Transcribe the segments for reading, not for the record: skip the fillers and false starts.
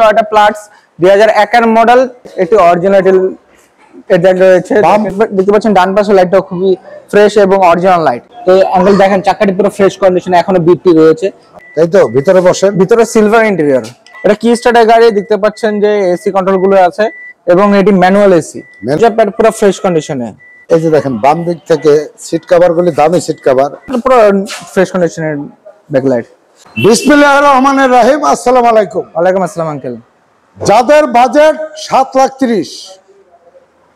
Toyota Platz 2001 এর model, এটি original এটা রয়েছে। দেখতে পাচ্ছেন ডান পাশের লাইটটা খুবই ফ্রেশ এবং অরিজিনাল লাইট। তো আঙ্কেল দেখেন চাকাটি পুরো ফ্রেশ কন্ডিশনে এখনো বিটটি রয়েছে, তাই তো? ভিতরে বসেন। ভিতরে সিলভার ইন্টেরিয়র, এটা কি স্টার্টার গাড়ি। দেখতে পাচ্ছেন যে এসি কন্ট্রোল গুলো আছে এবং এটি ম্যানুয়াল এসি, পুরো ফ্রেশ কন্ডিশনে। এই যে দেখেন বাম দিক থেকে সিট কভার গুলি দামি সিট কভার, পুরো ফ্রেশ কন্ডিশনের ব্যাকলাইট। বিসমিল্লাহির রহমানির রহিম। আসসালামু আলাইকুম। ওয়ালাইকুম আসসালাম আঙ্কেল। যাদের বাজেট 7,30,000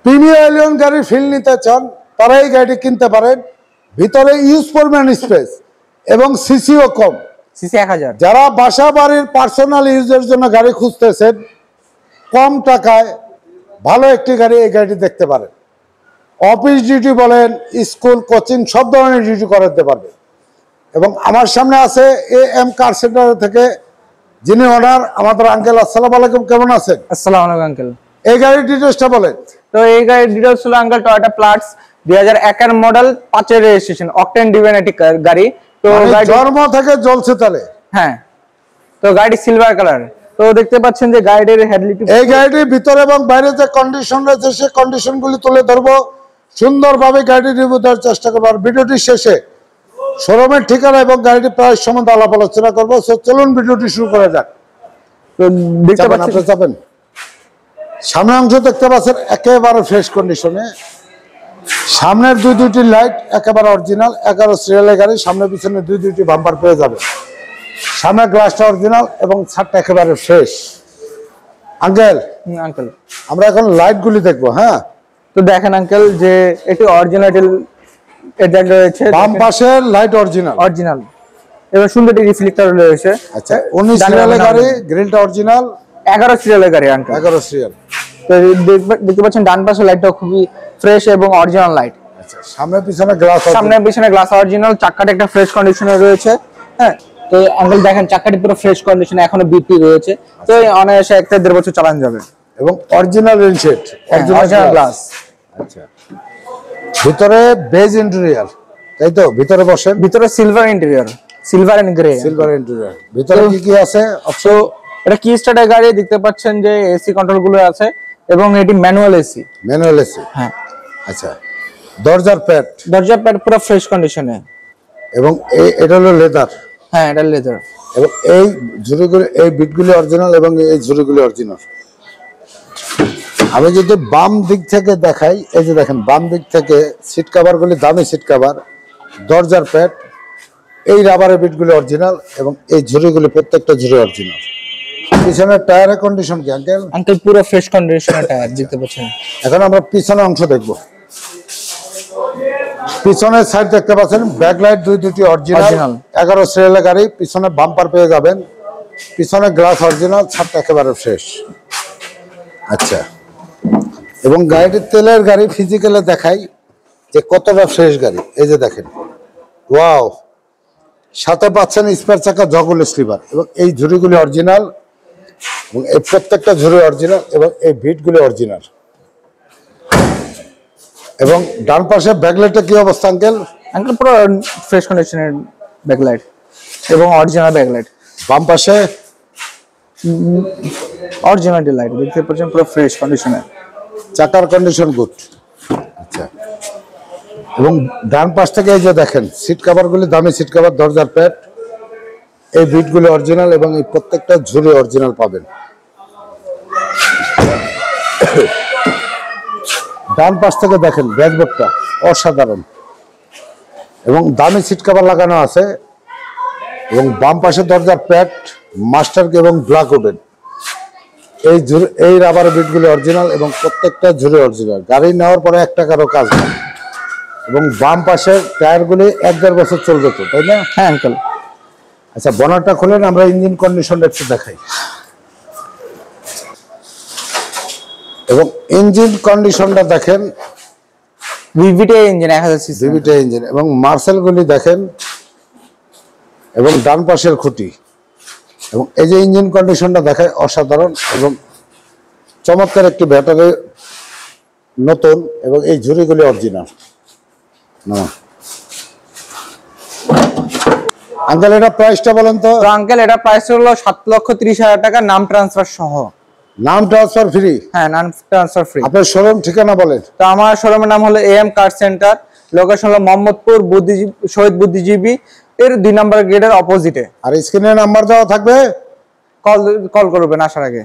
প্রিমিয়ার এলিয়ন গাড়ি ফিল নিতে চান তারা এই গাড়িটি কিনতে পারেন। ভিতরে ইউজ পরিমাণ স্পেস এবং সিসিও কম, সিসি 1000। যারা বাসা বাড়ির পার্সোনাল ইউজের জন্য গাড়ি খুঁজতেছেন কম টাকায় ভালো একটি গাড়ি, এই গাড়িটি দেখতে পারেন। অফিস ডিউটি বলেন, স্কুল, কোচিং সব ধরনের ডিউটি করাতে পারবে। এবং আমার সামনে আছে AM কার সেন্টার থেকে যিনি ওনার, আমাদের আঙ্কেল। আসসালামু আলাইকুম, কেমন আছেন? আসসালামু আলাইকুম আঙ্কেল। এই গাড়ির ডিটেইলসটা বলেন। তো এই গাড়ির ডিটেইলস হলো আঙ্কেল টয়োটা প্লাটস 2001 এর মডেল, 5 এর রেজিস্ট্রেশন, অকটেন ডিভেনেটিক গাড়ি। তো গাড়ি জন্ম থেকে জ্বলছে তাহলে। হ্যাঁ, তো গাড়ি সিলভার কালার। তো দেখতে পাচ্ছেন যে গাড়ির হেডলাইট, এই গাড়িটির ভিতরে এবং বাইরে যে কন্ডিশন রয়েছে সেই কন্ডিশনগুলি তুলে ধরবো, সুন্দরভাবে গাড়ি রিভিউ দেওয়ার চেষ্টা করবো। আর ভিডিওটির শেষে শোরুমের ঠিকানা এবং গাড়িটি প্রাইস সম্বন্ধে আলাপ আলোচনা করবো। চলুন ভিডিওটি শুরু করা যাক। তো দেখতে পাচ্ছেন সামনের অংশ দেখতে পাচ্ছেন একেবারে ফ্রেশ কন্ডিশনে। সামনের দুইটি লাইট একেবারে অরিজিনাল, 11 সিরিয়ালের গাড়ি। সামনে পিছনে দুইটি বাম্পার পেয়ে যাবে। সামনের গ্লাসটা অরিজিনাল এবং ছাদটা একেবারে ফ্রেশ। আঙ্কেল আমরা এখন লাইট গুলি দেখবো। হ্যাঁ, তো দেখেন আঙ্কেল যে এটি অরিজিনাল এটা রয়েছে, বাম পাশের লাইট অরিজিনাল এবং সুন্দর রিফ্লেক্টর রয়েছে। আচ্ছা, 19 সিরিয়ালের গাড়ি, গ্রিলটা অরিজিনাল। 11 সিরিয়ালের গাড়ি আঙ্কেল, 11 সিরিয়াল। তো দেখতে পাচ্ছেন ডান পাশের লাইটটা খুবই ফ্রেশ এবং অরিজিনাল লাইট। আচ্ছা, সামনে পিছনে গ্লাস অরিজিনাল, চাকাটা একটা ফ্রেশ কন্ডিশনে রয়েছে। হ্যাঁ, তো আঙ্কেল দেখেন চাকাটি পুরো ফ্রেশ কন্ডিশনে এখনো বিটটি রয়েছে। তো অনায়াসে 1-1.5 বছর চালানো যাবে। এবং অরিজিনাল রিনশেড, অরিজিনাল গ্লাস। আচ্ছা, ভিতরে বেজ ইন্টেরিয়র, তাই তো? ভিতরে বসেন। ভিতরে silver interior, silver and grey. ভিতরে কি আছে? এটা কি স্টার্টার গাড়ি। দেখতে পাচ্ছেন যে এসি কন্ট্রোল গুলো আছে এবং এটি ম্যানুয়াল এসি। হ্যাঁ। আচ্ছা, দরজার প্যাড পুরো ফ্রেশ কন্ডিশনে এবং এটা হলো লেদার। হ্যাঁ, এটা লেদার। এবং এই ঝুড়িগুলো, এই বিটগুলি অরিজিনাল এবং এই ঝুড়িগুলি অরিজিনাল। আমি যদি বাম দিক থেকে দেখাই, এই যে দেখেন বাম দিক থেকে সিট কভার গুলি দামি সিট কভার, দরজার প্যাড, এই রাবারের বিটগুলি অরিজিনাল এবং এই ঝুড়িগুলি প্রত্যেকটা ঝুড়ি অরিজিনাল। পিছনের টায়ারের কন্ডিশন কি আঙ্কেল? পুরো ফ্রেশ কন্ডিশনের টায়ার দেখতে পাচ্ছেন। এখন আমরা পিছনের অংশ দেখব। পিছনের সাইড দেখতে পাচ্ছেন ব্যাকলাইট দুইটি অরিজিনাল, 11 সিরিয়ালের গাড়ি। পিছনে বাম্পার পেয়ে যাবেন, পিছনে গ্লাস অরিজিনাল, ছাদটা একেবারে ফ্রেশ। আচ্ছা, এবং গাড়িটির তেলের গাড়ি ফিজিক্যালে দেখাই যে কতটা ফ্রেশ গাড়ি। এই যে দেখেন, ওয়াও, সাথে পাচ্ছেন স্পেয়ার চাকা, জগল স্লিপার এবং এই ঝুড়িগুলি অরিজিনাল এবং এই প্রত্যেকটা ঝুড়ি অরিজিনাল এবং এই বিটগুলি অরিজিনাল। এবং ডান পাশে ব্যাকলাইটটা কি অবস্থা আঙ্কেল? পুরো ফ্রেশ কন্ডিশনের ব্যাকলাইট এবং অরিজিনাল ব্যাকলাইট। বাম পাশে অরিজিনাল লাইট দেখতে পাচ্ছেন, পুরো ফ্রেশ কন্ডিশনের, চাকার কন্ডিশন গুড। আচ্ছা, এবং ডান পাশ থেকে এই যে দেখেন সিট কভার গুলি দামি সিট কভার, দরজার প্যাড, এই বিটগুলি অরিজিনাল এবং এই প্রত্যেকটা ঝুড়ি অরিজিনাল পাবেন। ডান পাশ থেকে দেখেন ড্যাশবোর্ডটা অসাধারণ এবং দামি সিট কভার লাগানো আছে। এবং বাম পাশে দরজার প্যাড, মাস্টার এবং ব্ল্যাক উডেন, এই রাবারের বিটগুলি অরিজিনাল এবং প্রত্যেকটা ঝুড়ি অরিজিনাল। গাড়ি নেওয়ার পরে 1 টাকারও কাজ নেই। এবং বাম পাশের টায়ারগুলি 1-1.5 বছর চলবে তো, তাই না? হ্যাঁ আঙ্কেল। আচ্ছা, বনারটা খুলেন, আমরা ইঞ্জিন কন্ডিশনটা একটু দেখাই। এবং ইঞ্জিন কন্ডিশনটা দেখেন, VVT engine, 1000 CC VVT engine. এবং মার্সেলগুলি দেখেন এবং ডান পাশের খুঁটি এবং এই যে ইঞ্জিন কন্ডিশনটা দেখায় অসাধারণ এবং চমৎকার একটি ব্যাটারি নতুন এবং এই ঝুড়িগুলি অরিজিনাল। আঙ্কেল এটা প্রাইসটা বলেন তো। তো আঙ্কেল এটা প্রাইস হলো 7,30,000 টাকা, নাম ট্রান্সফার সহ। নাম ট্রান্সফার ফ্রি? হ্যাঁ, নাম ট্রান্সফার ফ্রি। আপনার শোরুম ঠিকানা বলেন। তো আমার শোরুমের নাম হলো AM কার সেন্টার, লোকেশন হলো মোহাম্মদপুর শহীদ বুদ্ধিজীবী এর 2 নম্বর গেটের অপোজিটে। আর স্ক্রিনে নাম্বার দেওয়া থাকবে, কল করবেন আসার আগে।